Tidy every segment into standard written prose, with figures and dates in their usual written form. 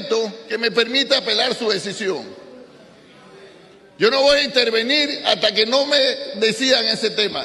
reglamento que me permite apelar su decisión. Yo no voy a intervenir hasta que no me decidan ese tema.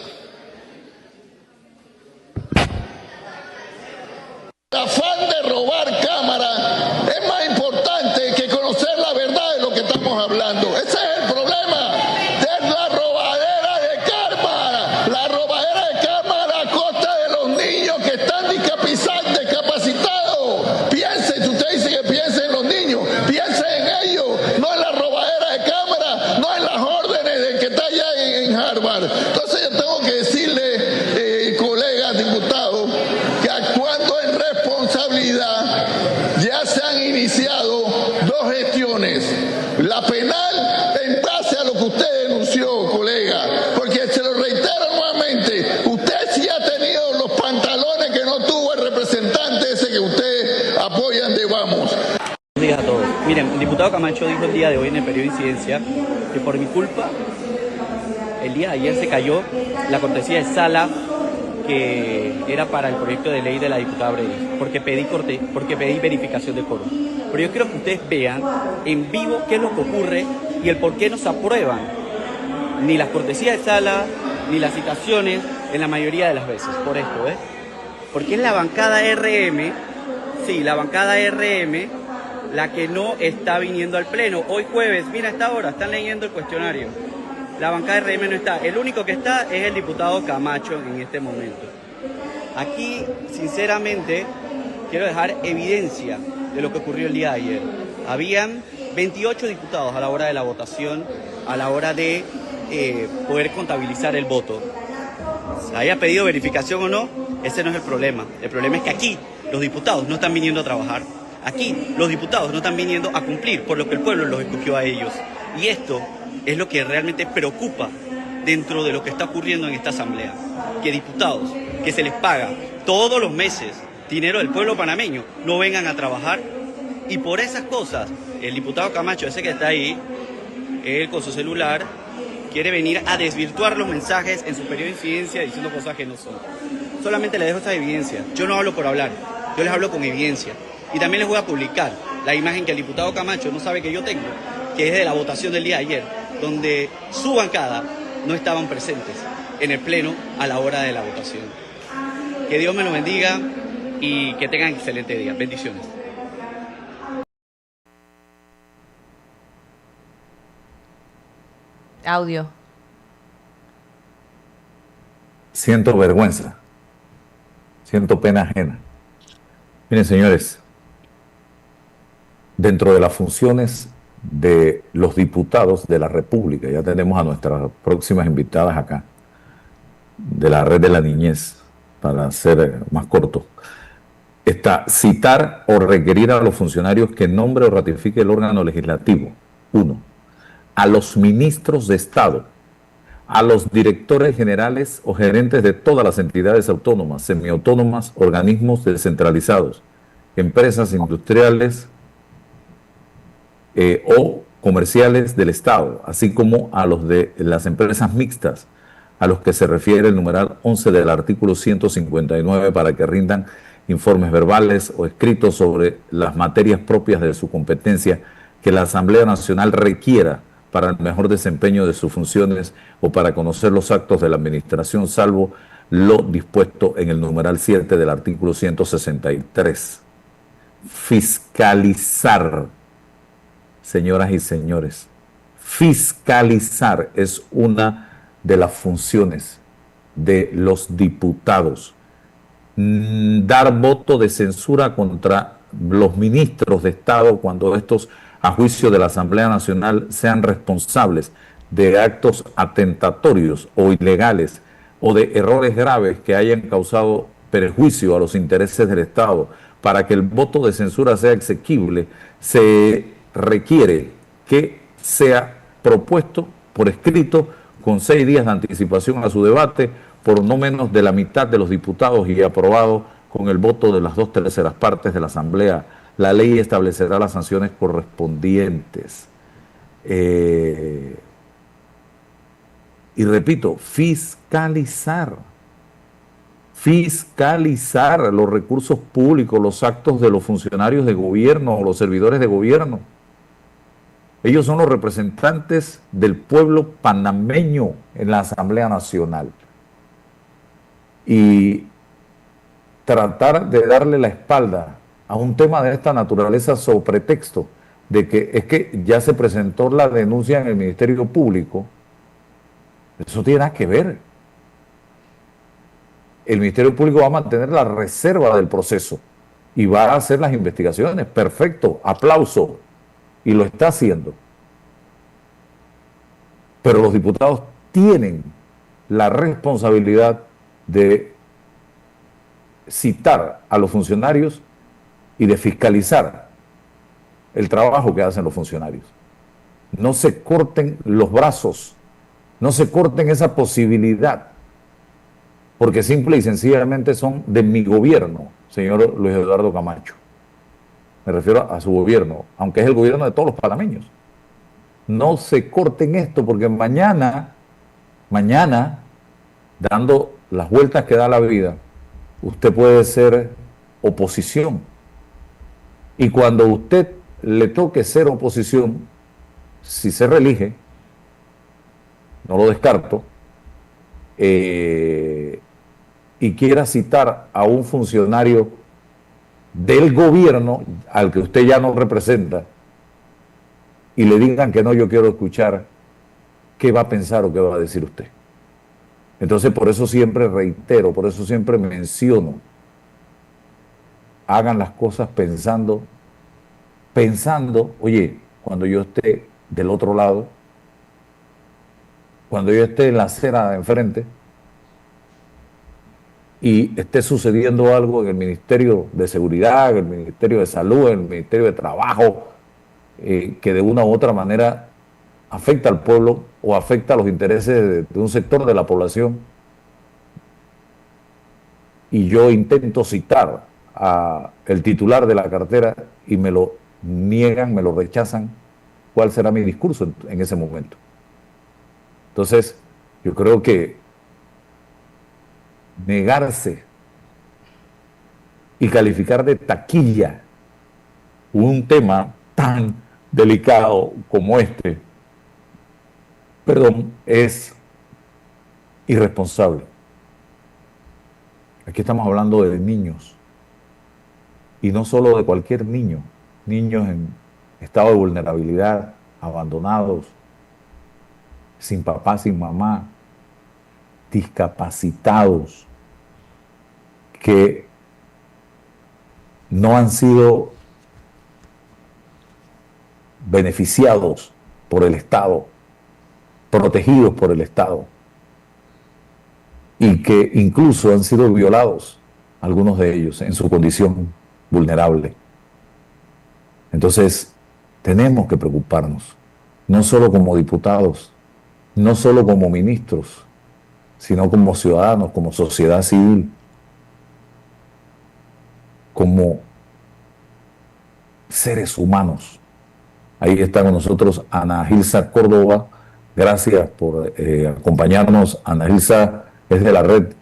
El afán de robar cámara es más importante que conocer la verdad de lo que estamos hablando. Ese es el problema de la robadera de cámara. La robadera de cámara a costa de los niños que están discapacitados. Piensen, si usted dice que piensen en los niños, piensen en ellos, no en la robadera de cámara, no en las órdenes del que está allá en Harvard. Entonces yo tengo que decirle, colegas diputados, que actuando en responsabilidad ya se han iniciado dos gestiones. La penal en base a lo que usted denunció, colega, porque se lo reitero nuevamente, usted sí ha tenido los pantalones que no tuvo el representante ese que usted apoyan de Vamos. Buenos días a todos. Miren, el diputado Camacho dijo el día de hoy en el periódico Incidencia que por mi culpa el día de ayer se cayó la cortesía de sala que era para el proyecto de ley de la diputada Brady, porque pedí verificación de quórum. Pero yo quiero que ustedes vean en vivo qué es lo que ocurre y el por qué no se aprueban ni las cortesías de sala ni las citaciones en la mayoría de las veces. Por esto, porque es la bancada RM, sí, la bancada RM, la que no está viniendo al pleno. Hoy jueves, mira, a esta hora están leyendo el cuestionario. La bancada RM no está. El único que está es el diputado Camacho en este momento. Aquí, sinceramente, quiero dejar evidencia de lo que ocurrió el día de ayer. Habían 28 diputados a la hora de la votación, a la hora de poder contabilizar el voto. Se haya pedido verificación o no, ese no es el problema. El problema es que aquí los diputados no están viniendo a trabajar. Aquí los diputados no están viniendo a cumplir por lo que el pueblo los escogió a ellos. Y esto es lo que realmente preocupa dentro de lo que está ocurriendo en esta asamblea. Que diputados que se les paga todos los meses dinero del pueblo panameño no vengan a trabajar. Y por esas cosas, el diputado Camacho, ese que está ahí, él con su celular, quiere venir a desvirtuar los mensajes en su periodo de incidencia diciendo cosas que no son. Solamente le dejo esta evidencia. Yo no hablo por hablar, yo les hablo con evidencia. Y también les voy a publicar la imagen que el diputado Camacho no sabe que yo tengo, que es de la votación del día de ayer, donde su bancada no estaban presentes en el pleno a la hora de la votación. Que Dios me lo bendiga y que tengan excelente día. Bendiciones. Audio. Siento vergüenza, siento pena ajena. Miren, señores, dentro de las funciones de los diputados de la República, ya tenemos a nuestras próximas invitadas acá, de la Red de la Niñez, para ser más corto, está citar o requerir a los funcionarios que nombre o ratifique el órgano legislativo. 1. A los ministros de Estado, a los directores generales o gerentes de todas las entidades autónomas, semiautónomas, organismos descentralizados, empresas industriales o comerciales del Estado, así como a los de las empresas mixtas, a los que se refiere el numeral 11 del artículo 159 para que rindan informes verbales o escritos sobre las materias propias de su competencia que la Asamblea Nacional requiera para el mejor desempeño de sus funciones o para conocer los actos de la Administración, salvo lo dispuesto en el numeral 7 del artículo 163. Fiscalizar, señoras y señores, fiscalizar es una de las funciones de los diputados. Dar voto de censura contra los ministros de Estado cuando estos, a juicio de la Asamblea Nacional, sean responsables de actos atentatorios o ilegales o de errores graves que hayan causado perjuicio a los intereses del Estado. Para que el voto de censura sea exequible, se requiere que sea propuesto por escrito con 6 días de anticipación a su debate por no menos de la mitad de los diputados y aprobado con el voto de las 2/3 partes de la Asamblea. La ley establecerá las sanciones correspondientes. Y repito, fiscalizar. fiscalizar los recursos públicos, los actos de los funcionarios de gobierno o los servidores de gobierno. Ellos son los representantes del pueblo panameño en la Asamblea Nacional. Y tratar de darle la espalda a un tema de esta naturaleza sobre pretexto de que es que ya se presentó la denuncia en el Ministerio Público, eso tiene nada que ver. El Ministerio Público va a mantener la reserva del proceso y va a hacer las investigaciones. Perfecto, aplauso. Y lo está haciendo. Pero los diputados tienen la responsabilidad de citar a los funcionarios y de fiscalizar el trabajo que hacen los funcionarios. No se corten los brazos, no se corten esa posibilidad, porque simple y sencillamente son de mi gobierno, señor Luis Eduardo Camacho. Me refiero a su gobierno, aunque es el gobierno de todos los panameños. No se corten esto, porque mañana, dando las vueltas que da la vida, usted puede ser oposición. Y cuando usted le toque ser oposición, si se reelige, no lo descarto, y quiera citar a un funcionario del gobierno al que usted ya no representa y le digan que no, yo quiero escuchar qué va a pensar o qué va a decir usted. Entonces, por eso siempre reitero, por eso siempre menciono, hagan las cosas pensando, oye, cuando yo esté del otro lado, cuando yo esté en la acera de enfrente y esté sucediendo algo en el Ministerio de Seguridad, en el Ministerio de Salud, en el Ministerio de Trabajo, que de una u otra manera afecta al pueblo o afecta a los intereses de un sector de la población, y yo intento citar a el titular de la cartera y me lo niegan, me lo rechazan, ¿cuál será mi discurso en ese momento? Entonces, yo creo que negarse y calificar de taquilla un tema tan delicado como este, es irresponsable. Aquí estamos hablando de niños, y no solo de cualquier niño, niños en estado de vulnerabilidad, abandonados, sin papá, sin mamá, discapacitados, que no han sido beneficiados por el Estado, protegidos por el Estado, y que incluso han sido violados, algunos de ellos, en su condición vulnerable. Entonces, tenemos que preocuparnos, no solo como diputados, no solo como ministros, sino como ciudadanos, como sociedad civil, como seres humanos. Ahí está con nosotros Ana Gilsa Córdoba. Gracias por acompañarnos. Ana Gilsa es de la red.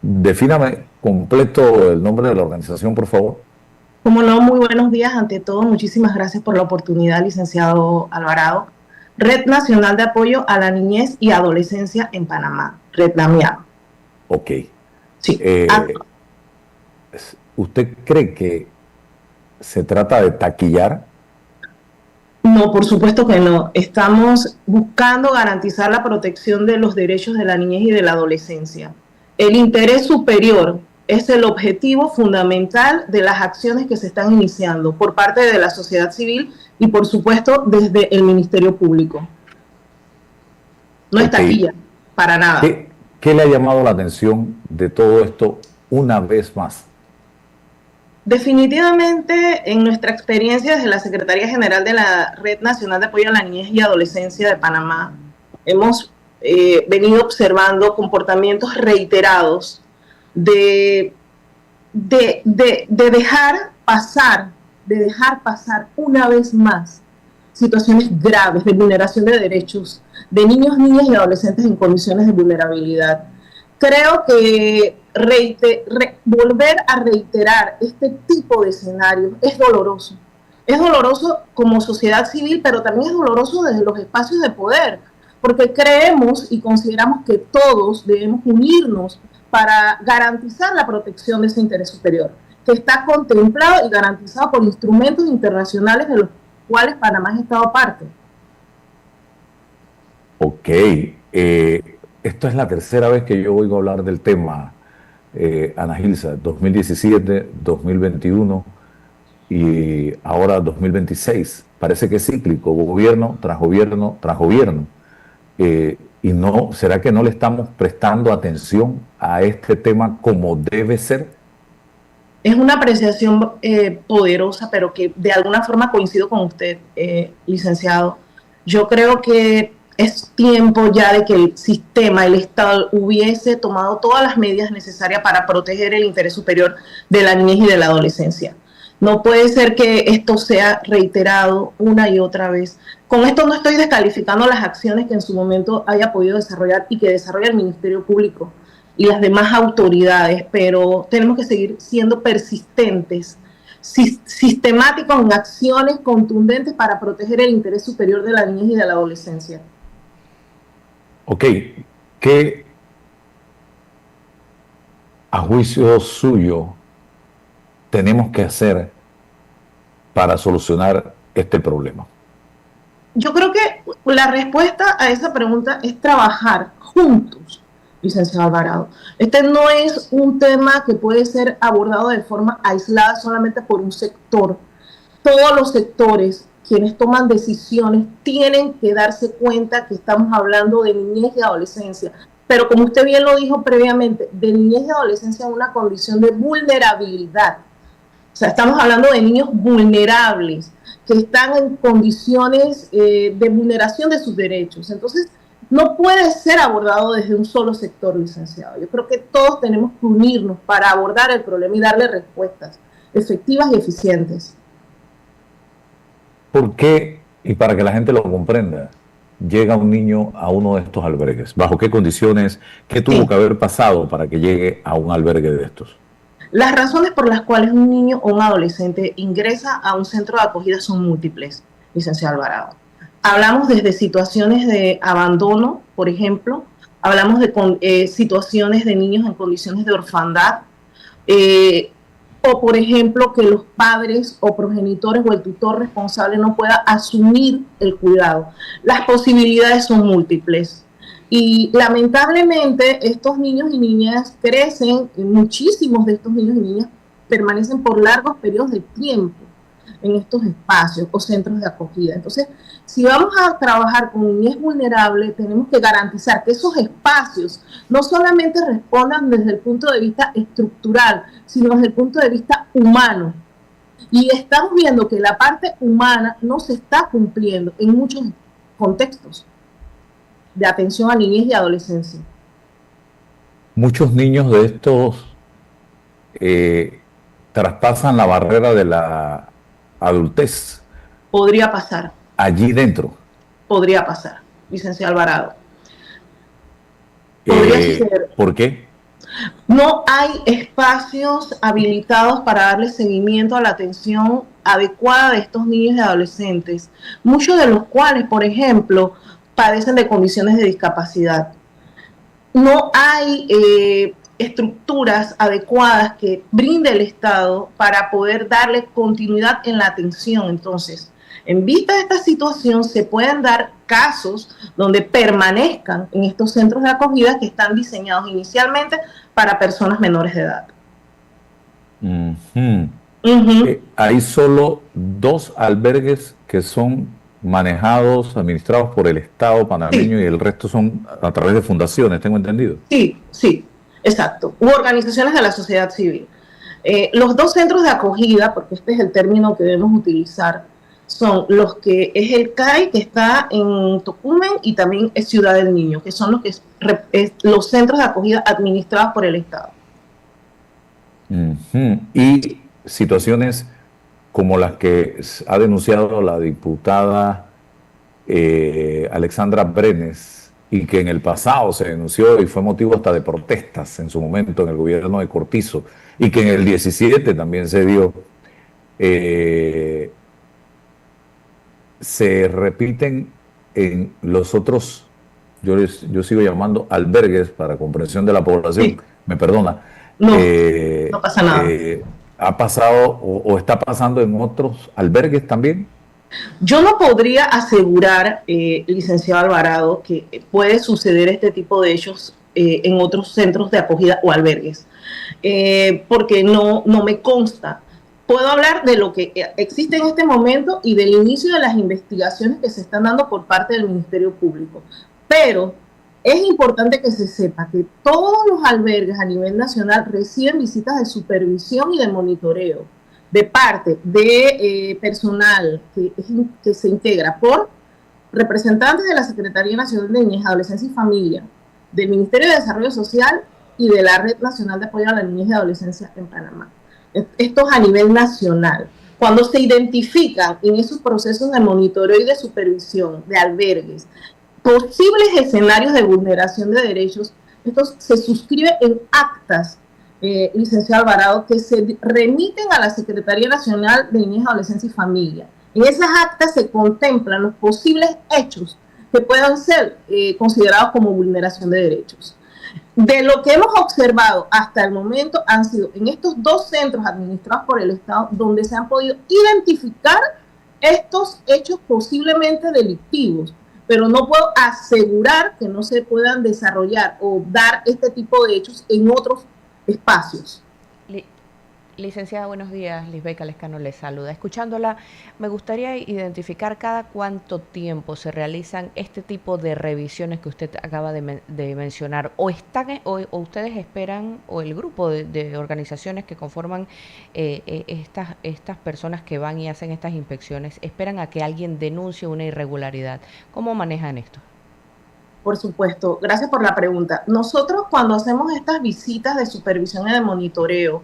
Defíname completo el nombre de la organización, por favor. Como no, muy buenos días ante todo. Muchísimas gracias por la oportunidad, licenciado Alvarado. Red Nacional de Apoyo a la Niñez y Adolescencia en Panamá, Red NAMIAD. Ok. Sí. ¿Usted cree que se trata de taquillar? No, por supuesto que no. Estamos buscando garantizar la protección de los derechos de la niñez y de la adolescencia. El interés superior es el objetivo fundamental de las acciones que se están iniciando por parte de la sociedad civil y, por supuesto, desde el Ministerio Público. No es taquilla, para nada. ¿Qué le ha llamado la atención de todo esto una vez más? Definitivamente, en nuestra experiencia desde la Secretaría General de la Red Nacional de Apoyo a la Niñez y Adolescencia de Panamá, hemos venido observando comportamientos reiterados de dejar pasar una vez más situaciones graves de vulneración de derechos de niños, niñas y adolescentes en condiciones de vulnerabilidad. Creo que volver a reiterar este tipo de escenarios es doloroso. Es doloroso como sociedad civil, pero también es doloroso desde los espacios de poder, porque creemos y consideramos que todos debemos unirnos para garantizar la protección de ese interés superior, que está contemplado y garantizado por instrumentos internacionales de los cuales Panamá ha estado parte. Ok, esto es la tercera vez que yo oigo hablar del tema, Ana Gilsa, 2017, 2021 y ahora 2026. Parece que es cíclico, gobierno tras gobierno tras gobierno. Y no, ¿será que no le estamos prestando atención a este tema como debe ser? Es una apreciación poderosa, pero que de alguna forma coincido con usted, licenciado. Yo creo que es tiempo ya de que el sistema, el Estado, hubiese tomado todas las medidas necesarias para proteger el interés superior de la niñez y de la adolescencia. No puede ser que esto sea reiterado una y otra vez. Con esto no estoy descalificando las acciones que en su momento haya podido desarrollar y que desarrolla el Ministerio Público y las demás autoridades, pero tenemos que seguir siendo persistentes, sistemáticos en acciones contundentes para proteger el interés superior de la niñez y de la adolescencia. Ok, ¿qué a juicio suyo tenemos que hacer para solucionar este problema? Yo creo que la respuesta a esa pregunta es trabajar juntos, licenciado Alvarado. Este no es un tema que puede ser abordado de forma aislada solamente por un sector. Todos los sectores, quienes toman decisiones, tienen que darse cuenta que estamos hablando de niñez y adolescencia. Pero como usted bien lo dijo previamente, de niñez y adolescencia en una condición de vulnerabilidad. O sea, estamos hablando de niños vulnerables que están en condiciones de vulneración de sus derechos. Entonces, no puede ser abordado desde un solo sector, licenciado. Yo creo que todos tenemos que unirnos para abordar el problema y darle respuestas efectivas y eficientes. ¿Por qué, y para que la gente lo comprenda, llega un niño a uno de estos albergues? ¿Bajo qué condiciones? ¿Qué tuvo que haber pasado para que llegue a un albergue de estos? Las razones por las cuales un niño o un adolescente ingresa a un centro de acogida son múltiples, licenciado Alvarado. Hablamos desde situaciones de abandono, por ejemplo, hablamos de situaciones de niños en condiciones de orfandad, o por ejemplo que los padres o progenitores o el tutor responsable no pueda asumir el cuidado. Las posibilidades son múltiples. Y lamentablemente estos niños y niñas crecen, muchísimos de estos niños y niñas permanecen por largos periodos de tiempo en estos espacios o centros de acogida. Entonces, si vamos a trabajar con niñez vulnerable, tenemos que garantizar que esos espacios no solamente respondan desde el punto de vista estructural, sino desde el punto de vista humano. Y estamos viendo que la parte humana no se está cumpliendo en muchos contextos de atención a niñez y adolescencia. Muchos niños de estos traspasan la barrera de la adultez. Podría pasar. Allí dentro. Podría pasar, licenciado Alvarado. Podría suceder. ¿Por qué? No hay espacios habilitados para darle seguimiento a la atención adecuada de estos niños y adolescentes, muchos de los cuales, por ejemplo, padecen de condiciones de discapacidad. No hay estructuras adecuadas que brinde el Estado para poder darle continuidad en la atención. Entonces, en vista de esta situación, se pueden dar casos donde permanezcan en estos centros de acogida que están diseñados inicialmente para personas menores de edad. Hay solo 2 albergues que son manejados, administrados por el Estado panameño, sí, y el resto son a través de fundaciones, tengo entendido. Sí, exacto. U organizaciones de la sociedad civil. Los 2 centros de acogida, porque este es el término que debemos utilizar, son los que es el CAI, que está en Tocumen, y también es Ciudad del Niño, que son los centros de acogida administrados por el Estado. Y situaciones como las que ha denunciado la diputada Alexandra Brenes, y que en el pasado se denunció y fue motivo hasta de protestas en su momento en el gobierno de Cortizo, y que en el 17 también se dio, se repiten en los otros, yo sigo llamando albergues para comprensión de la población, Sí. me perdona. No, no pasa nada. ¿Ha pasado o está pasando en otros albergues también? Yo no podría asegurar, licenciado Alvarado, que puede suceder este tipo de hechos en otros centros de acogida o albergues, porque no me consta. Puedo hablar de lo que existe en este momento y del inicio de las investigaciones que se están dando por parte del Ministerio Público. Pero es importante que se sepa que todos los albergues a nivel nacional reciben visitas de supervisión y de monitoreo de parte de personal que se integra por representantes de la Secretaría Nacional de Niñez, Adolescencia y Familia, del Ministerio de Desarrollo Social y de la Red Nacional de Apoyo a la Niñez y Adolescencia en Panamá. Esto es a nivel nacional. Cuando se identifican en esos procesos de monitoreo y de supervisión de albergues posibles escenarios de vulneración de derechos, esto se suscribe en actas, licenciado Alvarado, que se remiten a la Secretaría Nacional de Niñez, Adolescencia y Familia. En esas actas se contemplan los posibles hechos que puedan ser considerados como vulneración de derechos. De lo que hemos observado hasta el momento han sido en estos 2 centros administrados por el Estado donde se han podido identificar estos hechos posiblemente delictivos, pero no puedo asegurar que no se puedan desarrollar o dar este tipo de hechos en otros espacios. Licenciada, buenos días. Lisbeca Lescano les saluda. Escuchándola, me gustaría identificar cada cuánto tiempo se realizan este tipo de revisiones que usted acaba de mencionar, o ustedes esperan, o el grupo de organizaciones que conforman estas personas que van y hacen estas inspecciones, esperan a que alguien denuncie una irregularidad. ¿Cómo manejan esto? Por supuesto, gracias por la pregunta. Nosotros cuando hacemos estas visitas de supervisión y de monitoreo,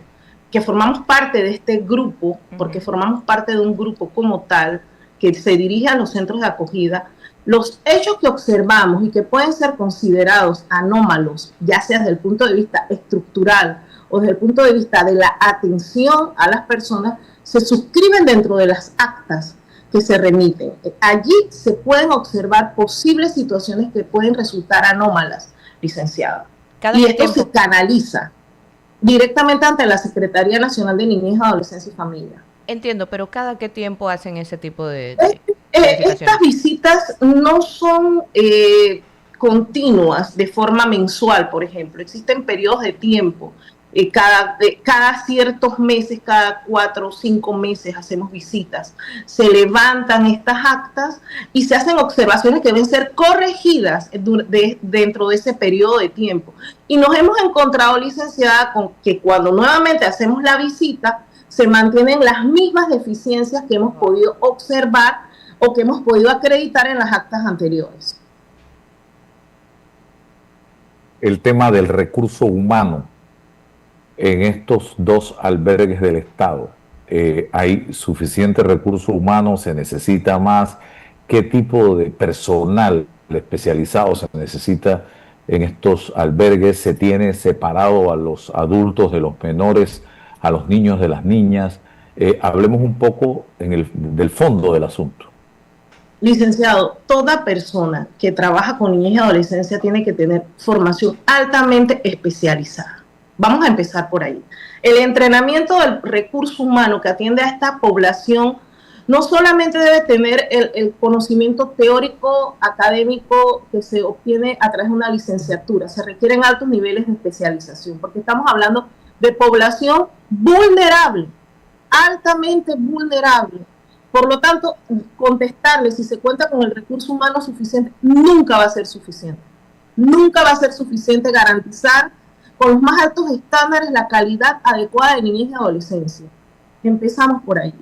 que formamos parte de este grupo, porque formamos parte de un grupo como tal, que se dirige a los centros de acogida, los hechos que observamos y que pueden ser considerados anómalos, ya sea desde el punto de vista estructural o desde el punto de vista de la atención a las personas, se suscriben dentro de las actas que se remiten. Allí se pueden observar posibles situaciones que pueden resultar anómalas, licenciado. Y esto se canaliza directamente ante la Secretaría Nacional de Niñez, Adolescencia y Familia. Entiendo, pero ¿cada qué tiempo hacen ese tipo de estas visitas no son continuas de forma mensual, por ejemplo. Existen periodos de tiempo. Cada ciertos meses, cada 4 o 5 meses hacemos visitas. Se levantan estas actas y se hacen observaciones que deben ser corregidas dentro de ese periodo de tiempo. Y nos hemos encontrado, licenciada, con que cuando nuevamente hacemos la visita, se mantienen las mismas deficiencias que hemos podido observar o que hemos podido acreditar en las actas anteriores. El tema del recurso humano en estos 2 albergues del Estado, ¿hay suficiente recurso humano? ¿Se necesita más? ¿Qué tipo de personal especializado se necesita en estos albergues? ¿Se tiene separado a los adultos de los menores, a los niños de las niñas? Hablemos un poco del fondo del asunto. Licenciado, toda persona que trabaja con niñez y adolescencia tiene que tener formación altamente especializada. Vamos a empezar por ahí. El entrenamiento del recurso humano que atiende a esta población no solamente debe tener el conocimiento teórico, académico que se obtiene a través de una licenciatura, se requieren altos niveles de especialización, porque estamos hablando de población vulnerable, altamente vulnerable. Por lo tanto, contestarle si se cuenta con el recurso humano suficiente nunca va a ser suficiente. Nunca va a ser suficiente garantizar con los más altos estándares la calidad adecuada de niñez y adolescencia. Empezamos por ahí.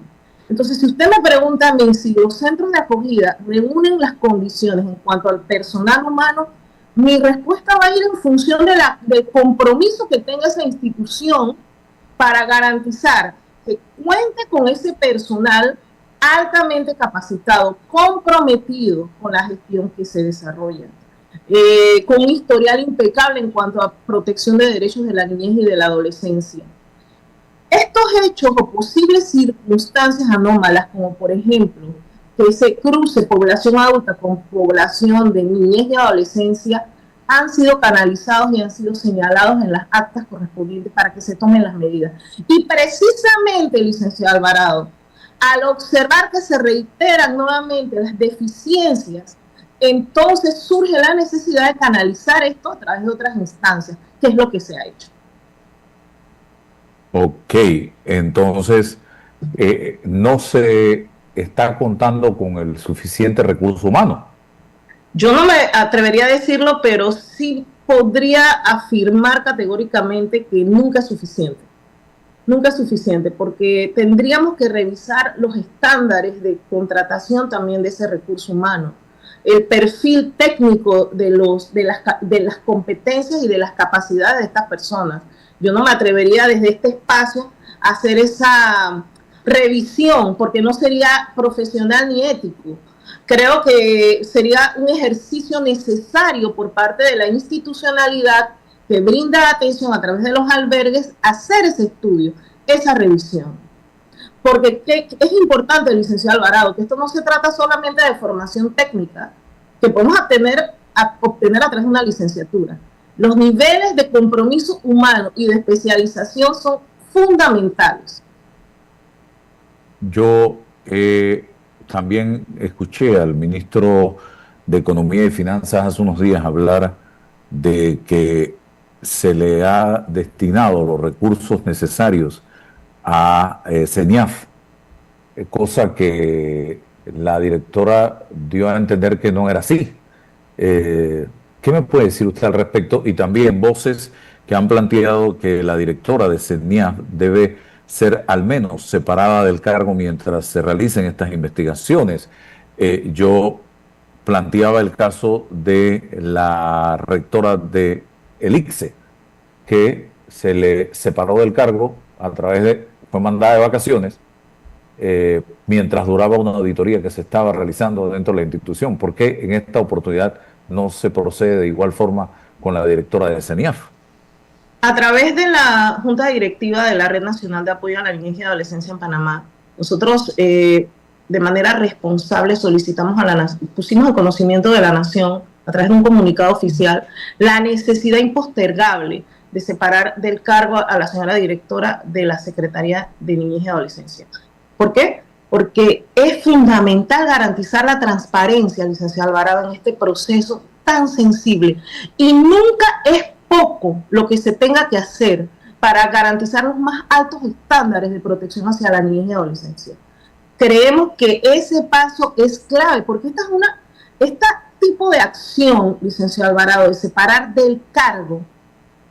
Entonces, si usted me pregunta a mí si los centros de acogida reúnen las condiciones en cuanto al personal humano, mi respuesta va a ir en función del compromiso que tenga esa institución para garantizar que cuente con ese personal altamente capacitado, comprometido con la gestión que se desarrolla. con un historial impecable en cuanto a protección de derechos de la niñez y de la adolescencia. Estos hechos o posibles circunstancias anómalas, como por ejemplo que se cruce población adulta con población de niñez y adolescencia, han sido canalizados y han sido señalados en las actas correspondientes para que se tomen las medidas. Y precisamente, licenciado Alvarado, al observar que se reiteran nuevamente las deficiencias, entonces surge la necesidad de canalizar esto a través de otras instancias, que es lo que se ha hecho. Ok, entonces no se está contando con el suficiente recurso humano. Yo no me atrevería a decirlo, pero sí podría afirmar categóricamente que nunca es suficiente. Nunca es suficiente, porque tendríamos que revisar los estándares de contratación también de ese recurso humano, el perfil técnico de las competencias y de las capacidades de estas personas. Yo no me atrevería desde este espacio a hacer esa revisión, porque no sería profesional ni ético. Creo que sería un ejercicio necesario por parte de la institucionalidad que brinda atención a través de los albergues, hacer ese estudio, esa revisión. Porque es importante, licenciado Alvarado, que esto no se trata solamente de formación técnica, que podemos obtener a través de una licenciatura. Los niveles de compromiso humano y de especialización son fundamentales. Yo también escuché al ministro de Economía y Finanzas hace unos días hablar de que se le ha destinado los recursos necesarios a CENIAF, cosa que la directora dio a entender que no era así. ¿Qué me puede decir usted al respecto? Y también voces que han planteado que la directora de CENIAF debe ser al menos separada del cargo mientras se realicen estas investigaciones. Yo planteaba el caso de la rectora de el ICSE, que se le separó del cargo fue mandada de vacaciones mientras duraba una auditoría que se estaba realizando dentro de la institución. ¿Por qué en esta oportunidad no se procede de igual forma con la directora de CENIAF? A través de la Junta Directiva de la Red Nacional de Apoyo a la Niñez y Adolescencia en Panamá, nosotros de manera responsable pusimos el conocimiento de la Nación, a través de un comunicado oficial, la necesidad impostergable de separar del cargo a la señora directora de la Secretaría de Niñez y Adolescencia. ¿Por qué? Porque es fundamental garantizar la transparencia, licenciado Alvarado, en este proceso tan sensible. Y nunca es poco lo que se tenga que hacer para garantizar los más altos estándares de protección hacia la niñez y adolescencia. Creemos que ese paso es clave, porque este tipo de acción, licenciado Alvarado, de separar del cargo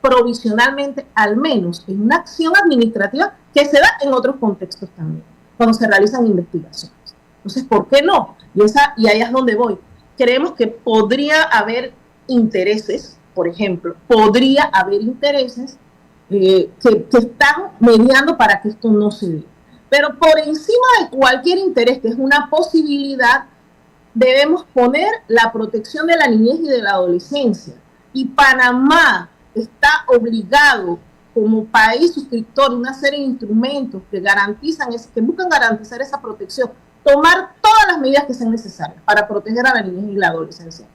provisionalmente, al menos, es una acción administrativa que se da en otros contextos también, cuando se realizan investigaciones. Entonces, ¿por qué no? Y ahí es donde voy. Creemos que podría haber intereses, por ejemplo, podría haber intereses que están mediando para que esto no se dé. Pero por encima de cualquier interés, que es una posibilidad, debemos poner la protección de la niñez y de la adolescencia. Y Panamá está obligado, como país suscriptor, de una serie de instrumentos que buscan garantizar esa protección, tomar todas las medidas que sean necesarias para proteger a la niñez y la adolescencia.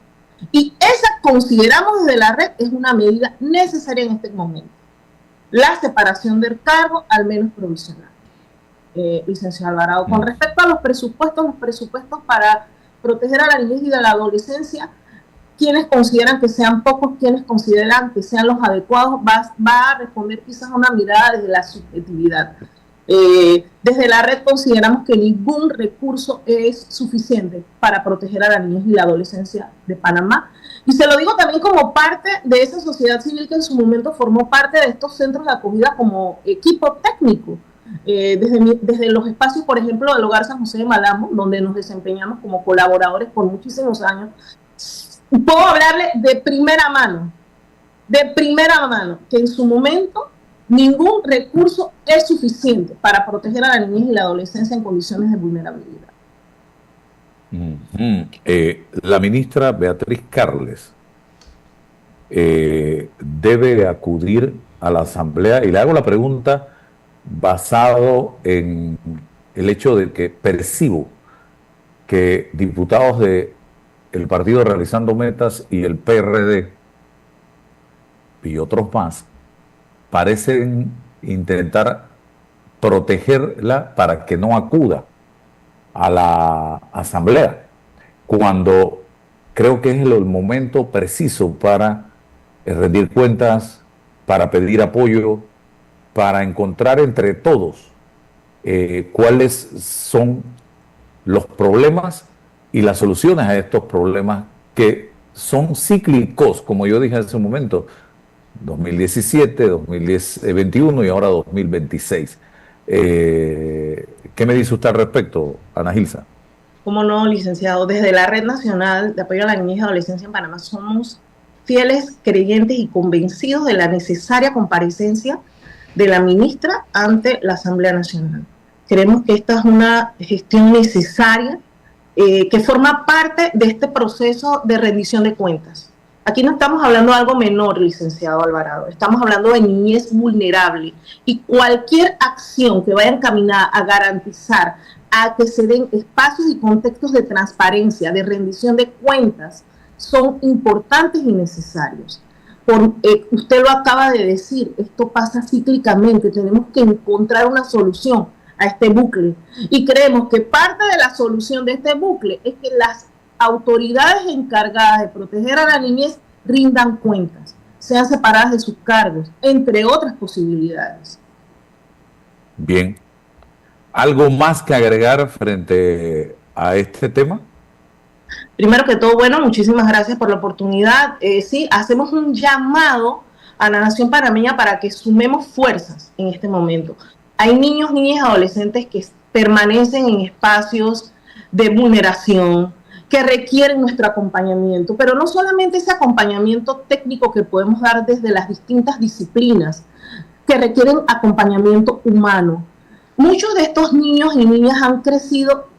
Y esa, consideramos desde la red, es una medida necesaria en este momento. La separación del cargo, al menos provisional. Licenciado Alvarado, con respecto a los presupuestos para proteger a la niñez y de la adolescencia, quienes consideran que sean pocos, quienes consideran que sean los adecuados, va a responder quizás a una mirada desde la subjetividad. Desde la red consideramos que ningún recurso es suficiente para proteger a la niñez y la adolescencia de Panamá. Y se lo digo también como parte de esa sociedad civil que en su momento formó parte de estos centros de acogida como equipo técnico. Desde los espacios, por ejemplo, del Hogar San José de Malamo, donde nos desempeñamos como colaboradores por muchísimos años, puedo hablarle de primera mano, que en su momento ningún recurso es suficiente para proteger a la niñez y la adolescencia en condiciones de vulnerabilidad. La ministra Beatriz Carles debe acudir a la Asamblea? Y le hago la pregunta basado en el hecho de que percibo que diputados del Partido Realizando Metas y el PRD y otros más parecen intentar protegerla para que no acuda a la Asamblea, cuando creo que es el momento preciso para rendir cuentas, para pedir apoyo, para encontrar entre todos cuáles son los problemas y las soluciones a estos problemas que son cíclicos, como yo dije hace un momento, 2017, 2021 y ahora 2026. ¿Qué me dice usted al respecto, Ana Gilsa? Cómo no, licenciado. Desde la Red Nacional de Apoyo a la Niñez y Adolescencia en Panamá somos fieles creyentes y convencidos de la necesaria comparecencia de la ministra ante la Asamblea Nacional. Creemos que esta es una gestión necesaria que forma parte de este proceso de rendición de cuentas. Aquí no estamos hablando de algo menor, licenciado Alvarado, estamos hablando de niñez vulnerable, y cualquier acción que vaya encaminada a garantizar a que se den espacios y contextos de transparencia, de rendición de cuentas, son importantes y necesarios. Usted lo acaba de decir, esto pasa cíclicamente, tenemos que encontrar una solución a este bucle, y creemos que parte de la solución de este bucle es que las autoridades encargadas de proteger a la niñez rindan cuentas, sean separadas de sus cargos, entre otras posibilidades. Bien. ¿Algo más que agregar frente a este tema? Primero que todo, bueno, muchísimas gracias por la oportunidad. Sí, hacemos un llamado a la nación panameña para que sumemos fuerzas en este momento. Hay niños, niñas y adolescentes que permanecen en espacios de vulneración, que requieren nuestro acompañamiento, pero no solamente ese acompañamiento técnico que podemos dar desde las distintas disciplinas, que requieren acompañamiento humano. Muchos de estos niños y niñas han crecido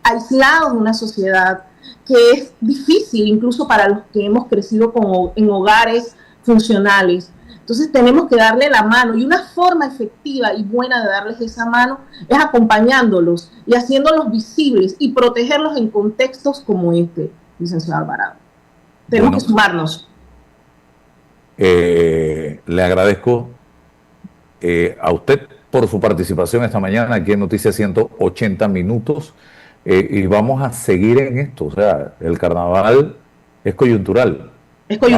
aislados de una sociedad que es difícil, incluso para los que hemos crecido en hogares funcionales. Entonces tenemos que darle la mano, y una forma efectiva y buena de darles esa mano es acompañándolos y haciéndolos visibles y protegerlos en contextos como este, licenciado Alvarado. Tenemos que sumarnos. Le agradezco a usted por su participación esta mañana aquí en Noticias 180 Minutos, y vamos a seguir en esto. O sea, el carnaval es coyuntural. Es coyuntural.